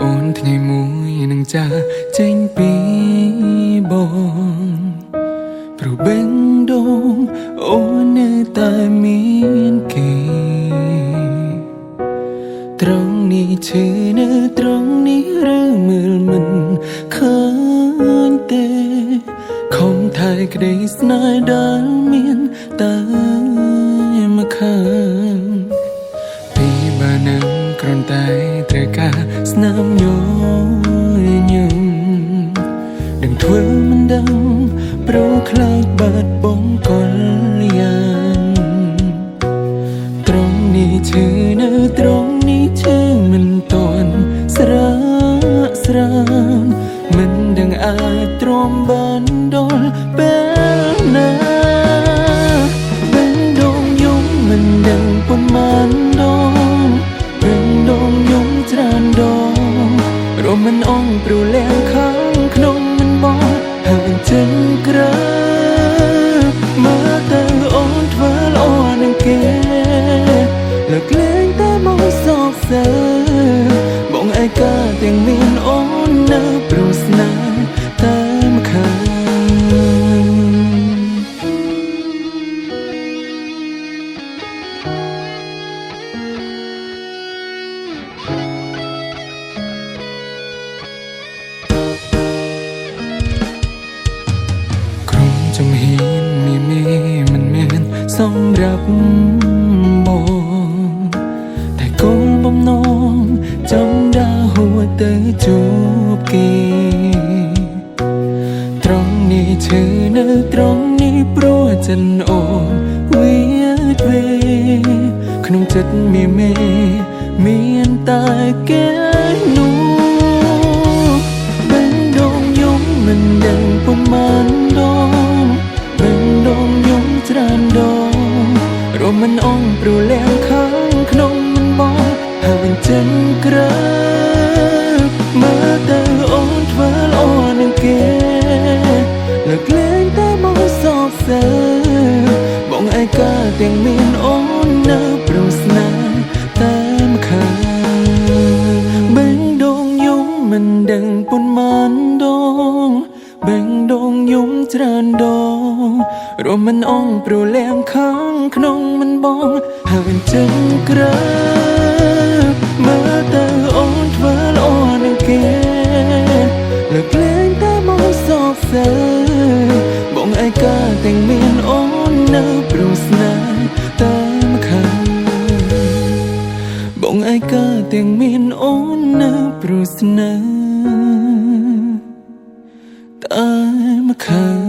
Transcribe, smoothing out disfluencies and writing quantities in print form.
អូនថ្ងៃមួយនឹងចាចេញពីបងព្រោះបេងដូងអូននៅតែមានគេត្រង់នេះឈឺនៅត្រង់នេះឬមើលមិនឃើញទេខំថែក្តីស្នេហ៍ដែលមានតែមកខាងពីបានឹងគ្រាន់តែត្រូវការស្នាមញញឹមដឹងធ្វើមិនដឹងព្រោះខ្លាចបាត់បង់កលយ៉ាងត្រង់នេះឈឺនៅត្រង់នេះឈឺមិនតន់ស្រាស្រានមិនដឹងអាចទ្រាំបានដល់ពេលណាបេះដូងយំមិនដឹងប៉ុន្មានដងបេះដូងយំច្រើនដងរមមិនអងព្រោះលែងខាងក្នុងមិនបងហើយចិនក្រើមើលទៅអូនធ្វើល្អនឹងគេលើកលែងតែមកសោកសៅបងឯកាទាំងមានអូននៅព្រោះស្នេហ៍តែម្ខាងចំហៀនមានមិនមែនសម្រាប់បងតែគោលបំណងចង់ដើរហួរទៅជួបគេត្រង់នេះឈឺនៅត្រង់នេះព្រោះចិនអូនវាទ្វេក្នុងចិត្តមានតែគេនោះបេះដូងយំមិនដឹងប៉ុន្មានដងបេះដូងយំច្រើនដងរមមិនអងព្រោះលែងខាងក្នុងមិនបងហើយចិនក្រើមើលទៅអូនធ្វើល្អនឹងគេលើកលែងតែមកសោកសៅបងឯកាទាំងមានអូននៅព្រោះស្នេហ៍តែម្ខាងបេះដូងយំមិនដឹងប៉ុន្មានដងបេះដូងយំច្រើនដងរមមិនអងព្រោះលែងខាងក្នុងមិនបងហើយចិនក្រើមើលទៅអូនធ្វើល្អនឹងគេលើកលែងតែមកសោកសៅបងឯកាទាំងមានអូននៅព្រោះស្នេហ៍តែម្ខាងបងឯកាទាំងមានអូននៅព្រោះស្នេហ៍តែម្ខាង